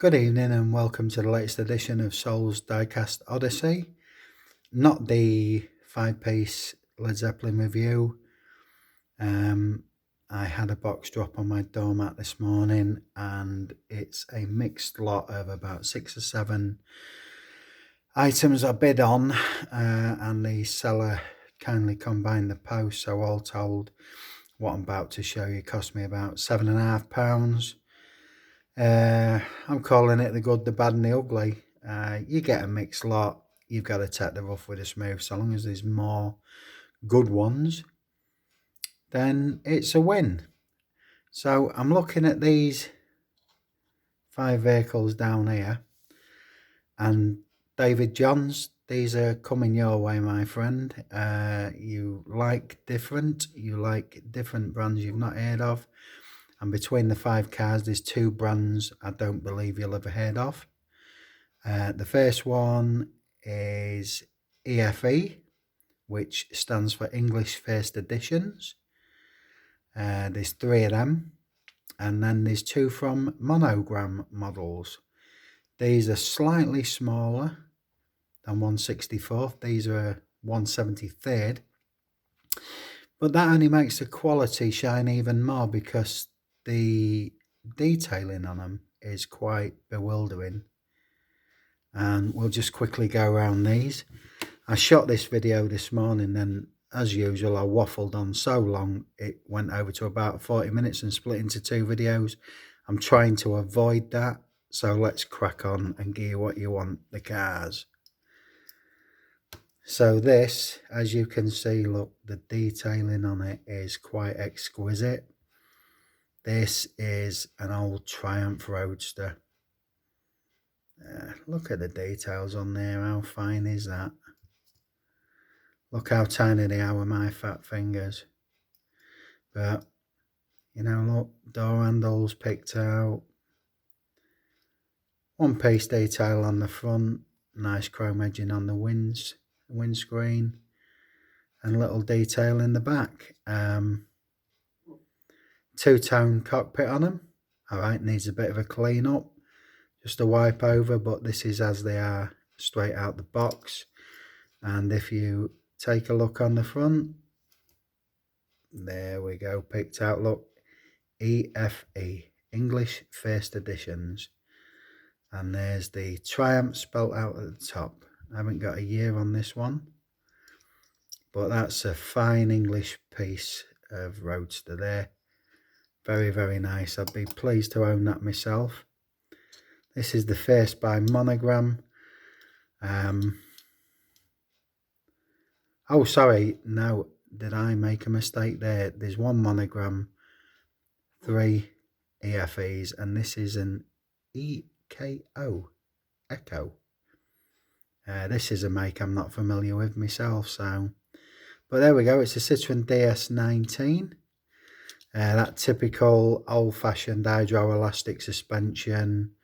Good evening and welcome to the latest edition of Soul's Diecast Odyssey. Not the 5-piece Led Zeppelin review. I had a box drop on my doormat this morning and it's a mixed lot of about 6 or 7 items I bid on and the seller kindly combined the post, so all told what I'm about to show you cost me about £7.5. I'm calling it the good, the bad and the ugly. You get a mixed lot, you've got to take the rough with the smooth. So long as there's more good ones, then it's a win. So I'm looking at these 5 vehicles down here, and David Johns, these are coming your way, my friend. You like different brands you've not heard of. And between the 5 cars, there's 2 brands I don't believe you'll ever heard of. The first one is EFE, which stands for English First Editions. There's 3 of them. And then there's 2 from Monogram models. These are slightly smaller than 1/64th. These are 1/73rd. But that only makes the quality shine even more because the detailing on them is quite bewildering. And we'll just quickly go around these. I shot this video this morning, and as usual I waffled on so long it went over to about 40 minutes and split into 2 videos. I'm trying to avoid that, so let's crack on and give you what you want, the cars. So this, as you can see, look, the detailing on it is quite exquisite. This is an old Triumph Roadster. Look at the details on there, how fine is that? Look how tiny they are with my fat fingers. But, you know, look, door handles picked out. 1-piece detail on the front. Nice chrome edging on the windscreen. And little detail in the back. 2-tone cockpit on them. Alright, needs a bit of a clean up. Just a wipe over, but this is as they are straight out the box. And if you take a look on the front, there we go, picked out, look, EFE, English First Editions. And there's the Triumph spelt out at the top. I haven't got a year on this one, but that's a fine English piece of roadster there. Very, very nice. I'd be pleased to own that myself. This is the first by Monogram. Oh, sorry, no, did I make a mistake there? There's 1 Monogram, 3 EFEs, and this is an EKO, Echo. This is a make I'm not familiar with myself, so, but there we go. It's a Citroen DS19. That typical old-fashioned hydroelastic suspension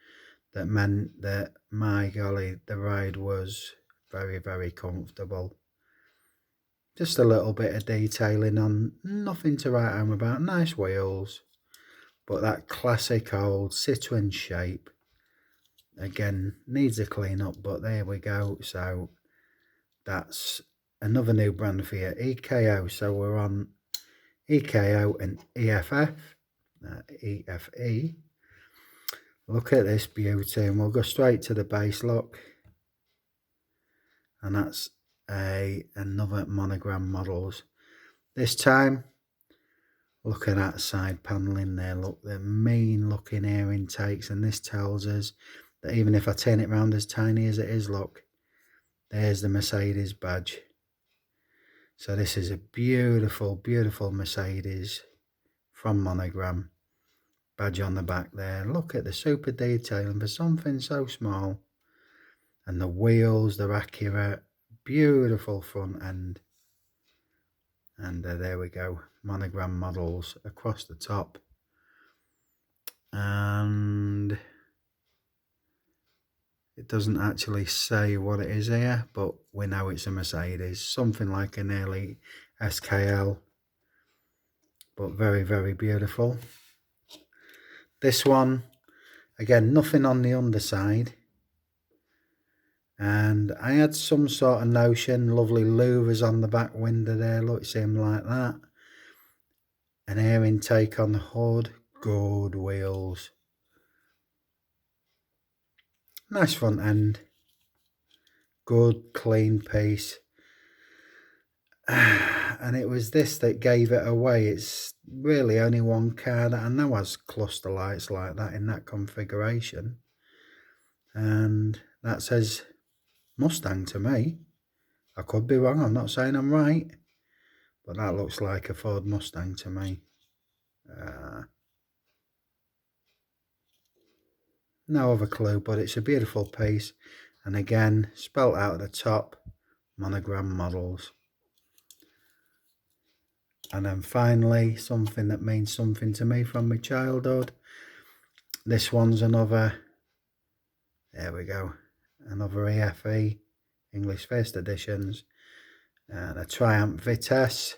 that meant that, my golly, the ride was very, very comfortable. Just a little bit of detailing on, nothing to write home about. Nice wheels, but that classic old Citroen shape, again, needs a clean up, but there we go. So that's another new brand for you, EKO. So we're on EKO and EFE. Look at this beauty, and we'll go straight to the base, look. And that's another Monogram models. This time, look at that side panelling there, look, the mean looking air intakes, and this tells us that even if I turn it around as tiny as it is, look, there's the Mercedes badge. So this is a beautiful, beautiful Mercedes from Monogram. Badge on the back there. Look at the super detailing for something so small. And the wheels, they're accurate. Beautiful front end. And there we go. Monogram models across the top. And it doesn't actually say what it is here, but we know it's a Mercedes. Something like an early SKL. But very, very beautiful. This one Again, nothing on the underside. And I had some sort of notion, lovely louvers on the back window there, look, see them like that. An air intake on the hood, good wheels. Nice front end. Good, clean piece. And it was this that gave it away. It's really only one car that I know has cluster lights like that in that configuration. And that says Mustang to me. I could be wrong, I'm not saying I'm right. But that looks like a Ford Mustang to me. No other clue, but it's a beautiful piece. And again, spelt out at the top, monogram models. And then finally, something that means something to me from my childhood. This one's another, there we go, another EFE, English First Editions, and a Triumph Vitesse.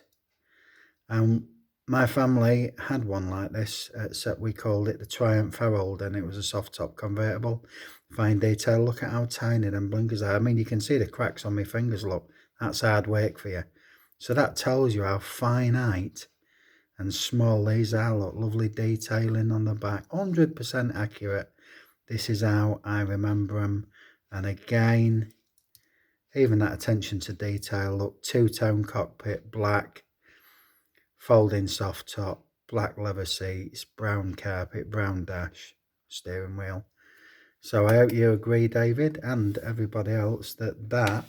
And my family had one like this, except we called it the Triumph Herald, and it was a soft top convertible. Fine detail, look at how tiny them blinkers are. I mean, you can see the cracks on my fingers, look. That's hard work for you. So that tells you how finite and small these are. Look, lovely detailing on the back, 100% accurate. This is how I remember them. And again, even that attention to detail, look, two-tone cockpit, black, folding soft top, black leather seats, brown carpet, brown dash, steering wheel. So I hope you agree, David, and everybody else, that that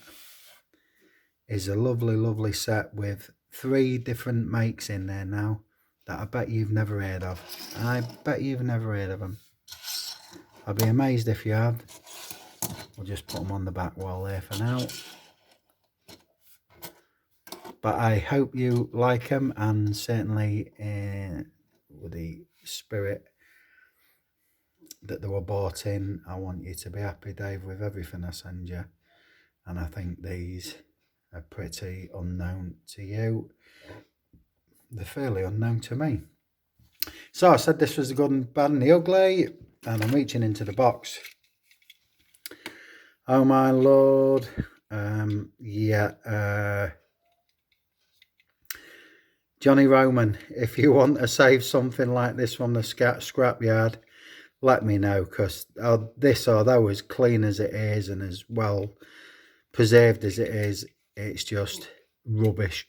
is a lovely, lovely set with 3 different makes in there now that I bet you've never heard of. I bet you've never heard of them. I'd be amazed if you have. We'll just put them on the back wall there for now. But I hope you like them, and certainly with the spirit that they were bought in, I want you to be happy, Dave, with everything I send you. And I think these are pretty unknown to you. They're fairly unknown to me. So I said this was the good and bad and the ugly, and I'm reaching into the box. Oh my lord. Johnny Roman, if you want to save something like this from the scrapyard, let me know, because this, although as clean as it is and as well preserved as it is, it's just rubbish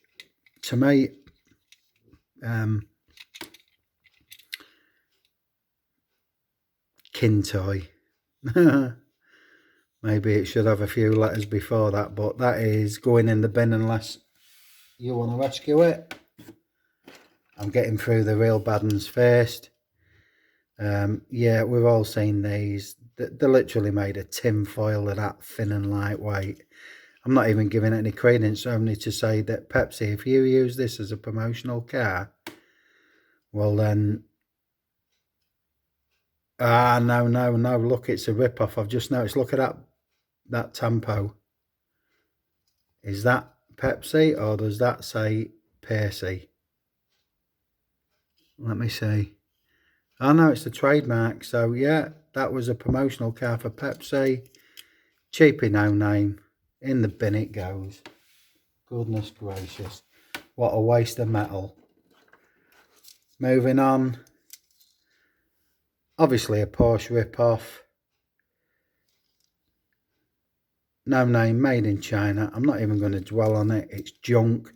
to me. Kintoy. Maybe it should have a few letters before that, but that is going in the bin unless you want to rescue it. I'm getting through the real bad ones first. Yeah, we've all seen these. They're literally made of tin foil. They're that thin and lightweight. I'm not even giving it any credence, only to say that Pepsi, if you use this as a promotional car, well then... no, look, it's a rip-off. I've just noticed, look at that tampo. Is that Pepsi, or does that say Percy? Let me see. Oh no, it's the trademark. So yeah, that was a promotional car for Pepsi. Cheapy no name. In the bin it goes. Goodness gracious. What a waste of metal. Moving on. Obviously a Porsche rip-off. No name, made in China. I'm not even going to dwell on it. It's junk.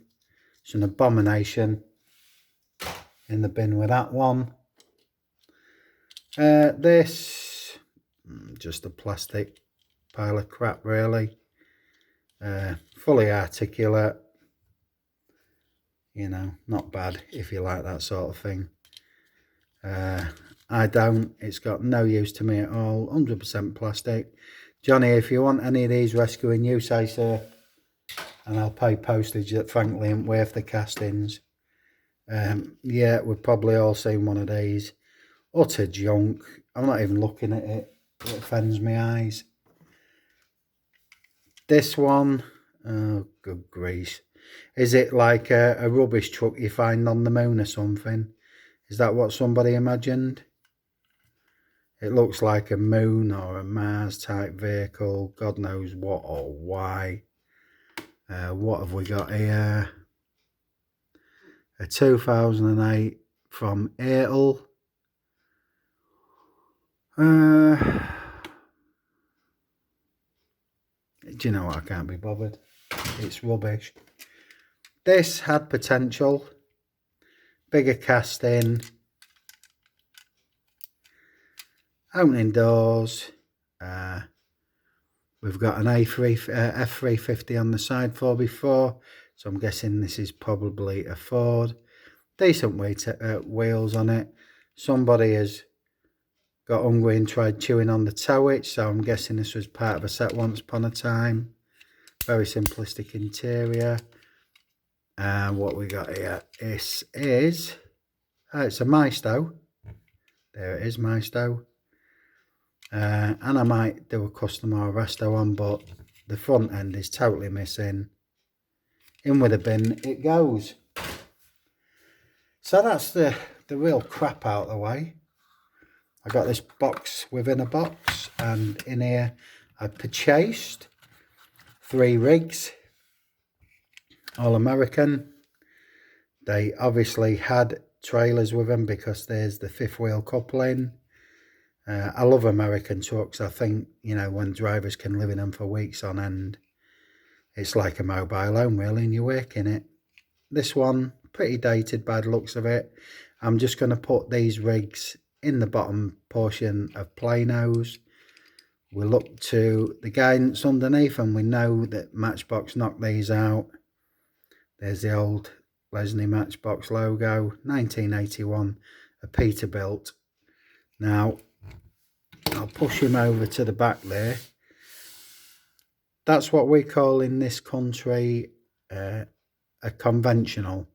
It's an abomination. In the bin with that one. This, just a plastic pile of crap really. Fully articulate. You know, not bad if you like that sort of thing. I don't. It's got no use to me at all. 100% plastic. Johnny, if you want any of these rescuing, you say so, and I'll pay postage that frankly ain't worth the castings. Yeah, we've probably all seen one of these. Utter junk. I'm not even looking at it. It offends my eyes. This one, oh good grief. Is it like a rubbish truck you find on the moon or something? Is that what somebody imagined? It looks like a moon or a Mars type vehicle. God knows what or why. What have we got here? A 2008 from Airtel. Do you know what? I can't be bothered. It's rubbish. This had potential. Bigger casting. Opening doors. We've got an F350 on the side 4x4. So I'm guessing this is probably a Ford. Decent wheels on it. Somebody has got hungry and tried chewing on the tow hitch, so I'm guessing this was part of a set once upon a time. Very simplistic interior. And what we got here, this is, it's a Maisto. There it is, Maisto. And I might do a custom or a resto on, but the front end is totally missing. In with a bin it goes. So that's the real crap out of the way. I got this box within a box, and in here I purchased 3 rigs, all American. They obviously had trailers with them because there's the 5th wheel coupling. I love American trucks. I think, you know, when drivers can live in them for weeks on end, it's like a mobile home really, and you work in it. This one, pretty dated by the looks of it. I'm just going to put these rigs in the bottom portion of Planos. We look to the guidance underneath and we know that Matchbox knocked these out. There's the old Lesney Matchbox logo, 1981, a Peterbilt. Now, I'll push him over to the back there. That's what we call in this country a conventional.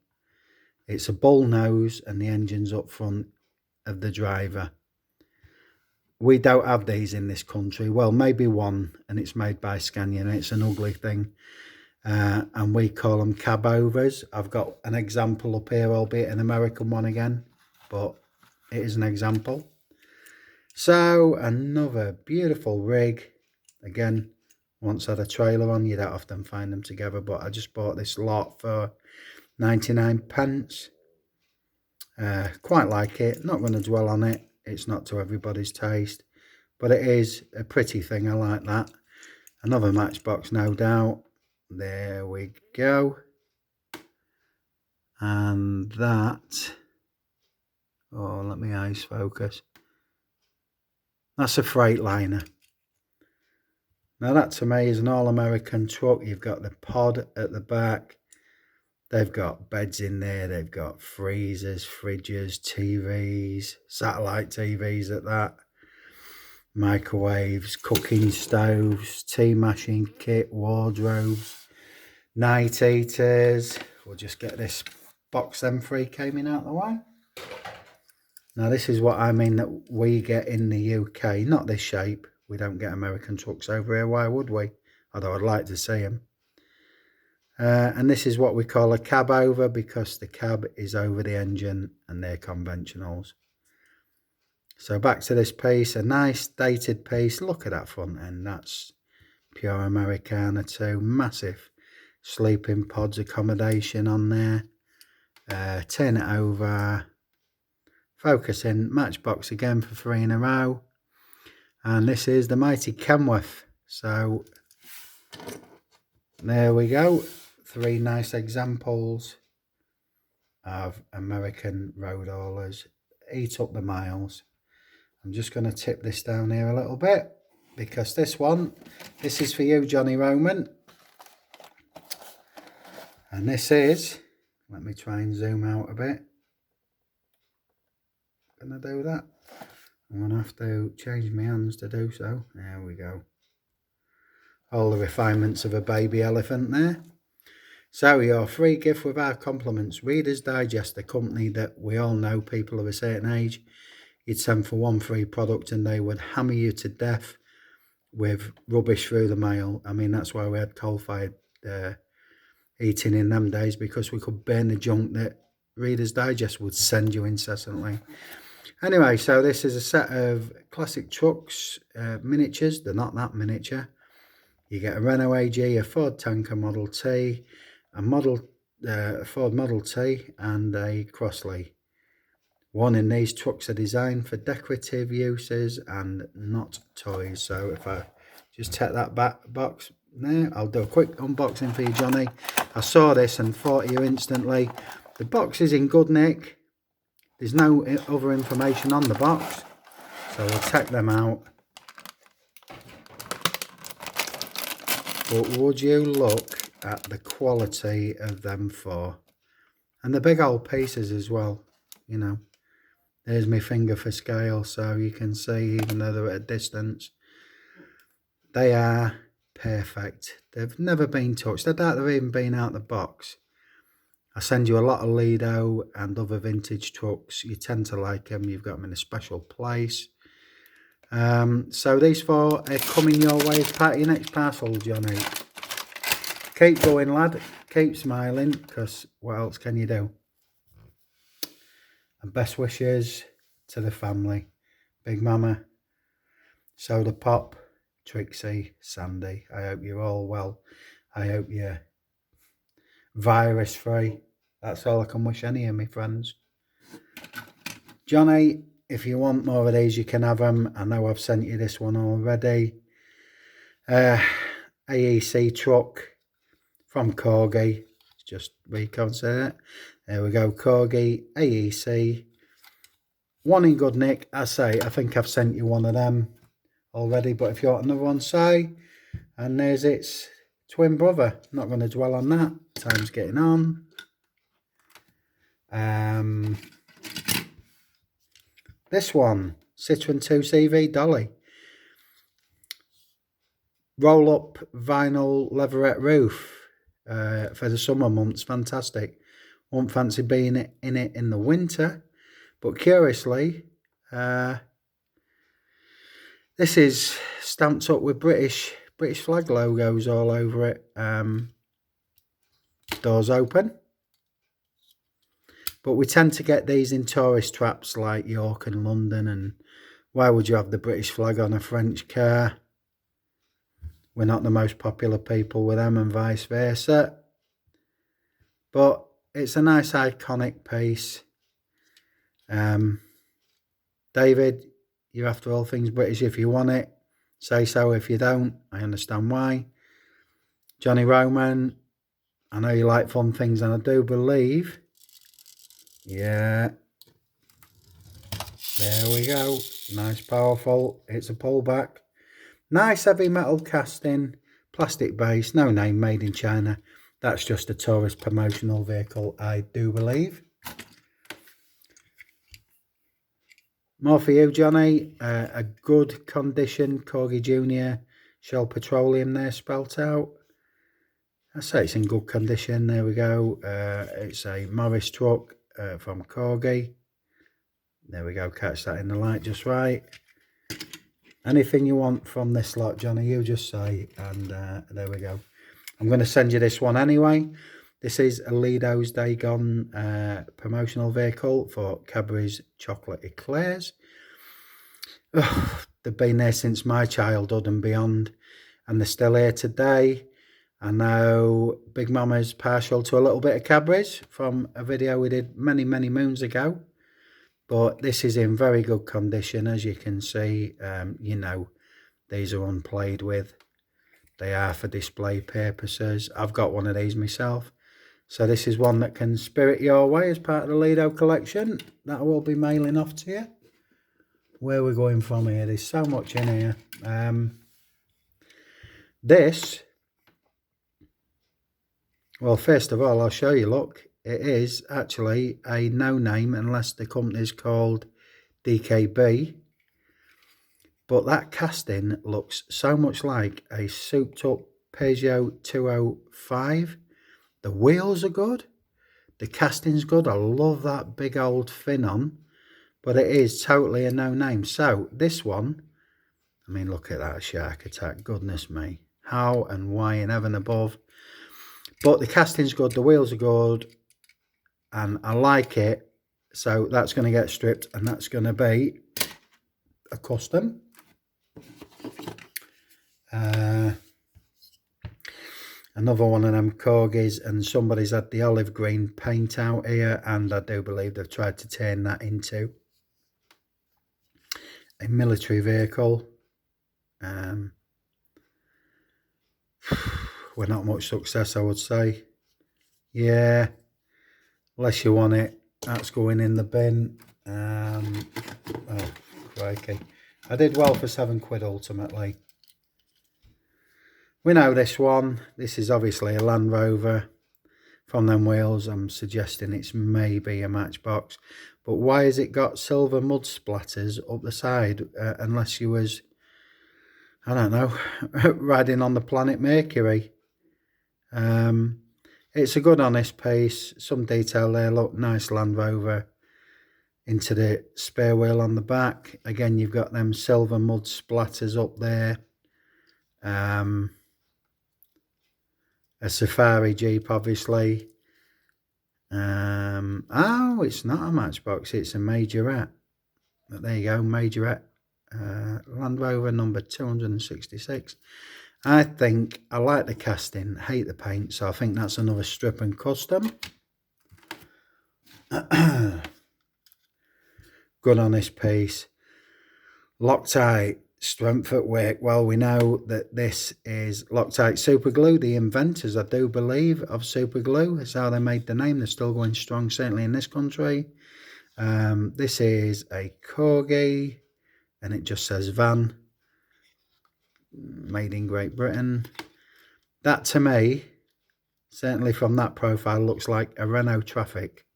It's a bull nose and the engine's up front of the driver. We don't have these in this country. Well, maybe one, and it's made by Scania, and it's an ugly thing. And we call them cab overs. I've got an example up here, albeit an American one again, but it is an example. So another beautiful rig. Again, once had a trailer on, you don't often find them together, but I just bought this lot for 99 pence. Quite like it. Not going to dwell on it. It's not to everybody's taste, but it is a pretty thing. I like that. Another Matchbox, no doubt. There we go. And that, oh, let me eyes focus. That's a Freightliner. Now that to me is an all-American truck. You've got the pod at the back. They've got beds in there. They've got freezers, fridges, TVs, satellite TVs at that. Microwaves, cooking stoves, tea machine kit, wardrobes, night eaters. We'll just get this box M3 came in out of the way. Now this is what I mean that we get in the UK. Not this shape. We don't get American trucks over here. Why would we? Although I'd like to see them. And this is what we call a cab over, because the cab is over the engine and they're conventionals. So back to this piece, a nice dated piece. Look at that front end. That's pure Americana too. Massive sleeping pods accommodation on there. Turn it over. Focus in. Matchbox again for 3 in a row. And this is the mighty Kenworth. So there we go. 3 nice examples of American road haulers. Eat up the miles. I'm just going to tip this down here a little bit, because this is for you, Johnny Roman. And this is, let me try and zoom out a bit. Can I do that? I'm going to have to change my hands to do so. There we go. All the refinements of a baby elephant there. So your free gift with our compliments. Reader's Digest, the company that we all know, people of a certain age, you'd send for 1 free product and they would hammer you to death with rubbish through the mail. I mean, that's why we had coal-fired eating in them days, because we could burn the junk that Reader's Digest would send you incessantly. Anyway, so this is a set of classic trucks, miniatures. They're not that miniature. You get a Renault AG, a Ford Tanker Model T, a Ford Model T, and a Crossley. One in these trucks are designed for decorative uses and not toys. So if I just take that box there, I'll do a quick unboxing for you, Johnny. I saw this and thought of you instantly. The box is in good nick. There's no other information on the box, so we'll take them out. But would you look at the quality of them four? And the big old pieces as well, you know. There's my finger for scale, so you can see, even though they're at a distance, they are perfect. They've never been touched. I doubt they've even been out the box. I send you a lot of Lido and other vintage trucks. You tend to like them. You've got them in a special place. So these four are coming your way as part of your next parcel, Johnny. Keep going, lad. Keep smiling, because what else can you do? And best wishes to the family. Big Mama, Soda Pop, Trixie, Sandy. I hope you're all well. I hope you're virus free. That's all I can wish any of my friends. Johnny, if you want more of these, you can have them. I know I've sent you this one already. AEC truck from Corgi. Just reconsider it. There we go, Corgi, AEC. One in good nick. I think I've sent you one of them already, but if you want another one, say. And there's its twin brother. Not going to dwell on that. Time's getting on. This one, Citroen 2CV Dolly. Roll up vinyl leatherette roof for the summer months. Fantastic. Won't fancy being in it in the winter. But curiously, this is stamped up with British flag logos all over it. Doors open. But we tend to get these in tourist traps like York and London. And why would you have the British flag on a French car? We're not the most popular people with them, and vice versa. But it's a nice iconic piece. David, you're after all things British. If you want it, say so. If you don't, I understand why. Johnny Roman, I know you like fun things, and I do believe, yeah, there we go. Nice, powerful. It's a pullback. Nice heavy metal casting, plastic base, no name, made in China. That's just a tourist promotional vehicle, I do believe. More for you, Johnny. A good condition Corgi Junior Shell Petroleum there spelt out. I say it's in good condition. There we go. It's a Morris truck from Corgi. There we go. Catch that in the light just right. Anything you want from this lot, Johnny, you just say. And there we go. I'm going to send you this one anyway. This is a Lido's Day Gone promotional vehicle for Cadbury's Chocolate Eclairs. They've been there since my childhood and beyond, and they're still here today. I know Big Mama's partial to a little bit of Cadbury's from a video we did many moons ago. But this is in very good condition, as you can see. You know, these are unplayed with. They are for display purposes. I've got one of these myself. So this is one that can spirit your way as part of the Lido collection. That I will be mailing off to you. Where we're going from here, there's so much in here. This, well, first of all, I'll show you, look. It is actually a no-name unless the company's called DKB. But that casting looks so much like a souped-up Peugeot 205. The wheels are good. The casting's good. I love that big old fin on. But it is totally a no-name. So this one, I mean, look at that shark attack. Goodness me. How and why in heaven above. But the casting's good. The wheels are good. And I like it So that's going to get stripped, and that's going to be a custom. Another one of them corgis, and somebody's had the olive green paint out here, and I do believe they've tried to turn that into a military vehicle. With not much success, I would say. Yeah, unless you want it, that's going in the bin. Oh, crikey. I did well for £7 ultimately. We know this one. This is obviously a Land Rover. From them wheels, I'm suggesting it's maybe a Matchbox. But why has it got silver mud splatters up the side? Unless you was, I don't know, riding on the planet Mercury. It's a good honest piece. Some detail there. Look, nice Land Rover into the spare wheel on the back. Again, you've got them silver mud splatters up there. A Safari Jeep, obviously. Oh, it's not a Matchbox, it's a Majorette. But there you go, Majorette. Land Rover number 266. I think I like the casting, hate the paint, so I think that's another strip and custom. Good honest piece. Loctite. Strength at work. Well, we know that this is Loctite Super Glue, the inventors, I do believe, of Super Glue. That's how they made the name. They're still going strong, certainly in this country. This is a Corgi, and it just says van, made in Great Britain. That, to me, certainly from that profile, looks like a Renault Traffic.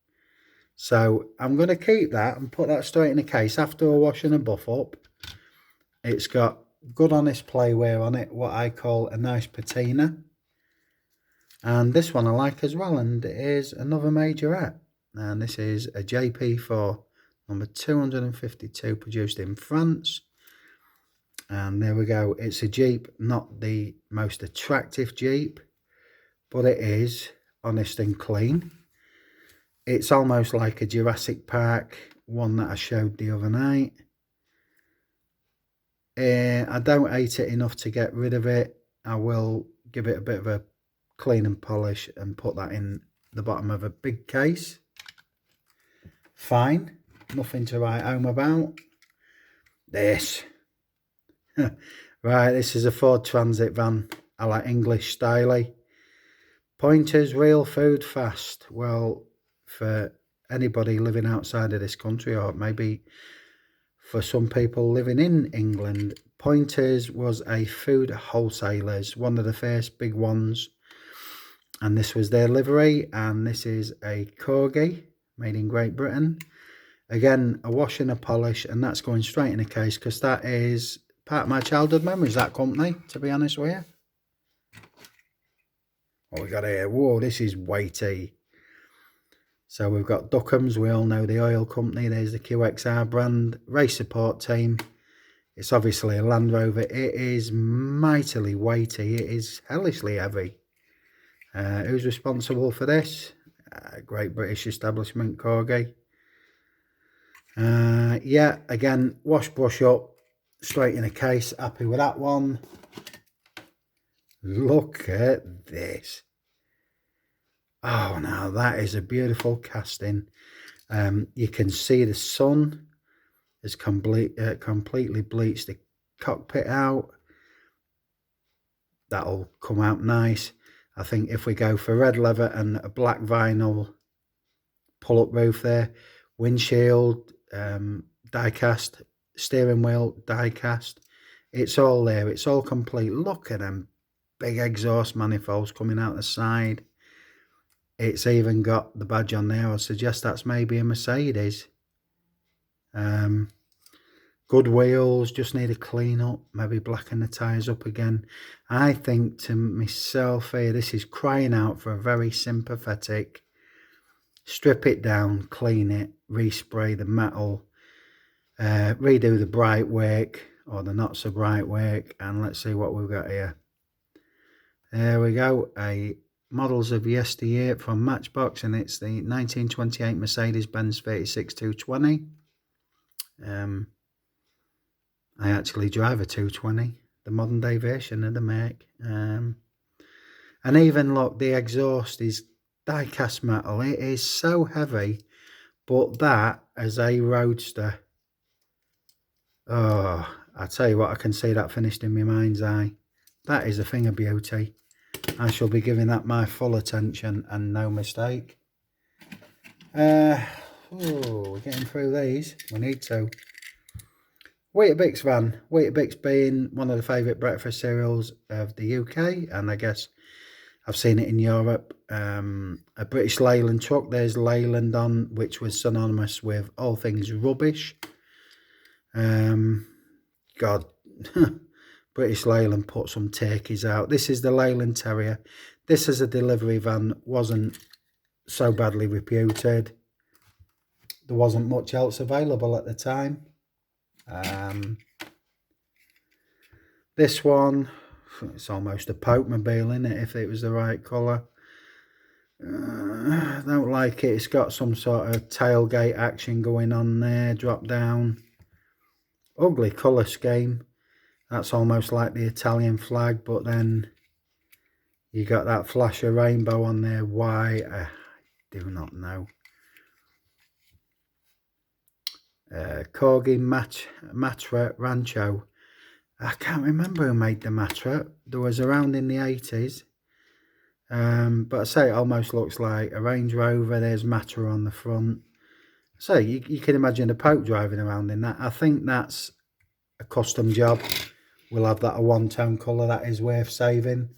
So I'm going to keep that and put that straight in the case after a wash and a buff up. It's got good honest playwear on it, what I call a nice patina. And this one I like as well, and it is another Majorette. And this is a JP4 number 252, produced in France. And there we go. It's a Jeep, not the most attractive Jeep, but it is honest and clean. It's almost like a Jurassic Park one that I showed the other night. I don't hate it enough to get rid of it. I will give it a bit of a clean and polish and put that in the bottom of a big case. Fine, nothing to write home about. This. Right, this is a Ford Transit van. I like English styly. Pointers, real food, fast. Well, for anybody living outside of this country, or maybe for some people living in England, Pointers was a food wholesalers, one of the first big ones, and this was their livery. And this is a Corgi, made in Great Britain. Again, a wash and a polish, and that's going straight in a case, because that is part of my childhood memories, that company, to be honest with you. What we got here? Whoa, this is weighty. So we've got Duckham's, we all know the oil company. There's the QXR brand, race support team. It's obviously a Land Rover. It is mightily weighty. It is hellishly heavy. Who's responsible for this? Great British establishment, Corgi. Yeah, again, wash, brush up, straight in a case. Happy with that one. Look at this. Oh, now that is a beautiful casting. You can see the sun has completely bleached the cockpit out. That'll come out nice. I think if we go for red leather and a black vinyl pull-up roof there, windshield, die-cast, steering wheel, die-cast, it's all there. It's all complete. Look at them big exhaust manifolds coming out the side. It's even got the badge on there. I suggest that's maybe a Mercedes. Good wheels, just need a clean up, maybe blacken the tyres up again. I think to myself here, this is crying out for a very sympathetic, strip it down, clean it, respray the metal, redo the bright work or the not so bright work, and let's see what we've got here. There we go, a models of yesteryear from Matchbox, and it's the 1928 Mercedes-Benz 36220. I actually drive a 220, the modern day version of the make. And even look, the exhaust is die-cast metal. It is so heavy, but that as a roadster, oh, I tell you what, I can see that finished in my mind's eye. That is a thing of beauty. I shall be giving that my full attention and no mistake. We're getting through these. We need to. Weetabix van. Weetabix being one of the favourite breakfast cereals of the UK, and I guess I've seen it in Europe. A British Leyland truck. There's Leyland on, which was synonymous with all things rubbish. God, British Leyland put some turkeys out. This is the Leyland Terrier. This is a delivery van. Wasn't so badly reputed. There wasn't much else available at the time. This one, it's almost a Pokemobile, isn't it, if it was the right colour. I don't like it. It's got some sort of tailgate action going on there, drop down. Ugly colour scheme. That's almost like the Italian flag, but then you got that flash of rainbow on there. Why? I do not know. Corgi Matra Rancho. I can't remember who made the Matra. There was around in the 80s. But I say it almost looks like a Range Rover. There's Matra on the front. So you can imagine the Pope driving around in that. I think that's a custom job. We'll have that a one-tone colour. That is worth saving.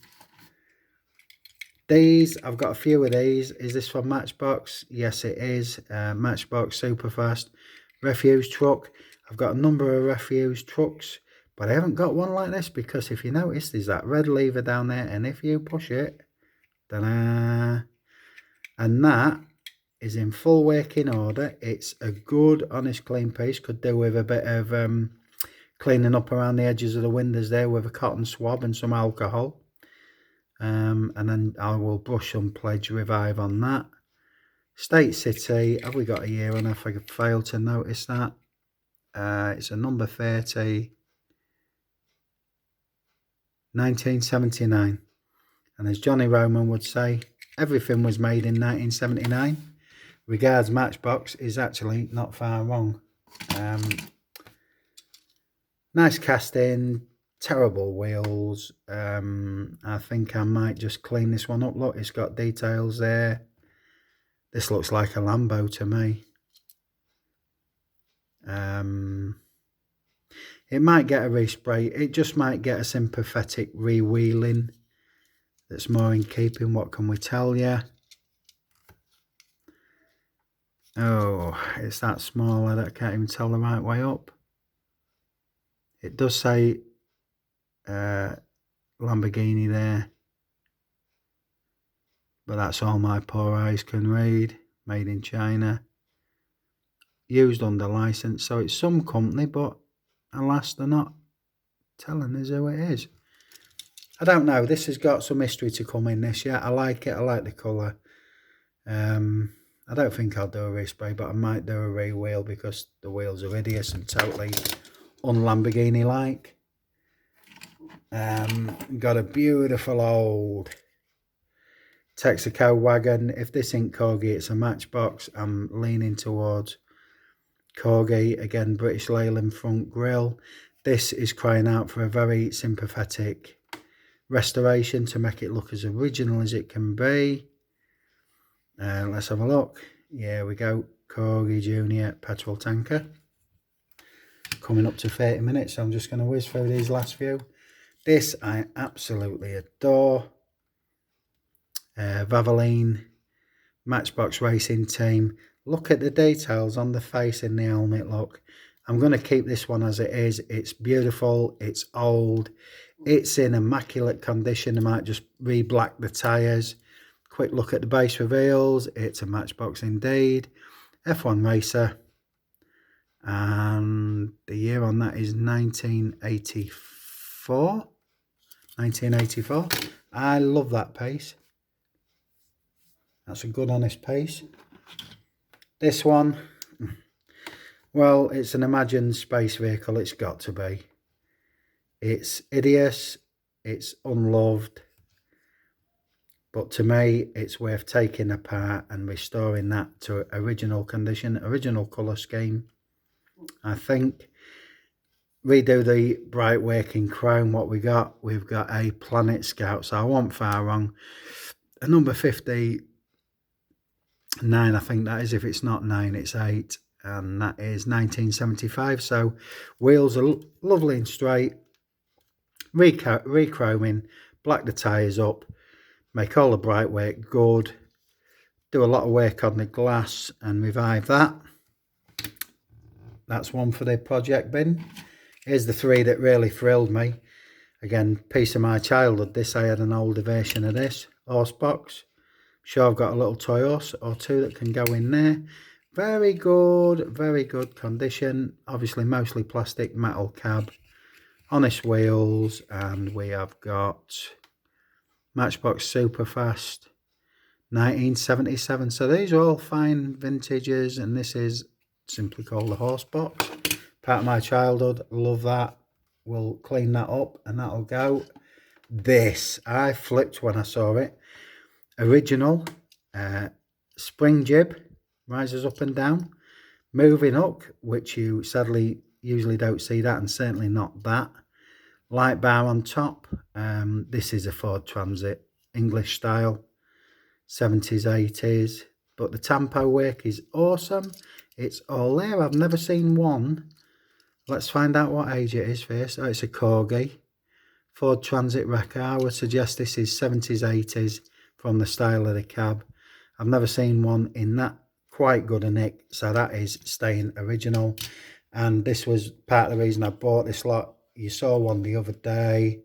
These, I've got a few of these. Is this from Matchbox? Yes, it is. Matchbox Superfast refuse truck. I've got a number of refuse trucks, but I haven't got one like this because if you notice, there's that red lever down there, and if you push it, ta-da, and that is in full working order. It's a good, honest, clean piece. Could do with a bit of cleaning up around the edges of the windows there with a cotton swab and some alcohol. And then I will brush some Pledge Revive on that. State City, have we got a year on if I failed to notice that? It's a number 30, 1979. And as Johnny Roman would say, everything was made in 1979. Regards Matchbox is actually not far wrong. Nice casting, terrible wheels. I think I might just clean this one up. Look, it's got details there. This looks like a Lambo to me. It might get a respray. It just might get a sympathetic re-wheeling that's more in keeping. What can we tell you? Oh, it's that small that I can't even tell the right way up. It does say Lamborghini there, but that's all my poor eyes can read. Made in China, used under license, so it's some company, but alas, they're not telling us who it is. I don't know. This has got some history to come in this. Yeah, I like it. I like the colour. I don't think I'll do a respray, but I might do a re-wheel because the wheels are hideous and totally un-Lamborghini-like. Got a beautiful old Texaco wagon. If this ain't Corgi, it's a Matchbox. I'm leaning towards Corgi. Again, British Leyland front grille. This is crying out for a very sympathetic restoration to make it look as original as it can be. Let's have a look. Here we go. Corgi Junior petrol tanker. Coming up to 30 minutes, so I'm just going to whiz through these last few. This I absolutely adore. Valvoline Matchbox Racing Team. Look at the details on the face in the helmet. Look, I'm going to keep this one as it is. It's beautiful. It's old. It's in immaculate condition. I might just re-black the tyres. Quick look at the base reveals. It's a Matchbox indeed. F1 racer. And the year on that is 1984. 1984. I love that piece. That's a good honest piece. This one, well, it's an imagined space vehicle. It's got to be. It's hideous. It's unloved. But to me, it's worth taking apart and restoring that to original condition, original colour scheme. I think redo the bright working chrome. What we've got a Planet Scout, so I wasn't far wrong. A number 59, I think that is. If it's not 9, it's 8, and that is 1975. So wheels are lovely and straight, re-chroming, black the tyres up, make all the bright work good, do a lot of work on the glass and revive that. That's one for the project bin. Here's the 3 that really thrilled me. Again, piece of my childhood. This, I had an older version of this horse box. Sure, I've got a little toy horse or 2 that can go in there. Very good condition. Obviously mostly plastic, metal cab, honest wheels, and we have got Matchbox Superfast 1977. So these are all fine vintages, and this is simply called the horse box. Part of my childhood. Love that. We'll clean that up and that'll go. This, I flipped when I saw it. Original spring jib, rises up and down, moving hook, which you sadly usually don't see that, and certainly not that. Light bar on top. This is a Ford Transit, English style, 70s, 80s, but the tampo work is awesome. It's all there. I've never seen one. Let's find out what age it is first. Oh, it's a Corgi. Ford Transit wrecker. I would suggest this is 70s, 80s from the style of the cab. I've never seen one in that quite good a nick, so that is staying original. And this was part of the reason I bought this lot. You saw one the other day.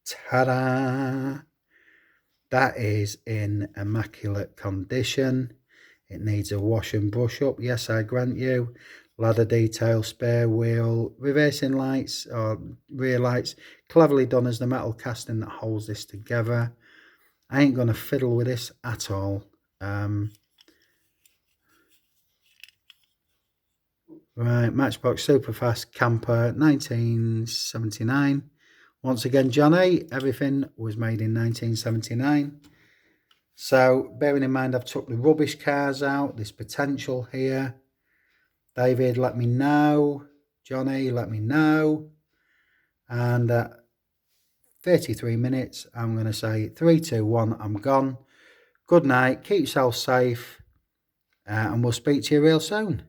Ta-da! That is in immaculate condition. It needs a wash and brush up, yes, I grant you. Ladder detail, spare wheel, reversing lights or rear lights. Cleverly done as the metal casting that holds this together. I ain't going to fiddle with this at all. Right, Matchbox Superfast Camper 1979. Once again, Johnny, everything was made in 1979. So, bearing in mind I've took the rubbish cars out, there's potential here. David, let me know. Johnny, let me know. And 33 minutes, I'm going to say 3, 2, 1, I'm gone. Good night, keep yourself safe, and we'll speak to you real soon.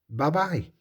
Bye-bye.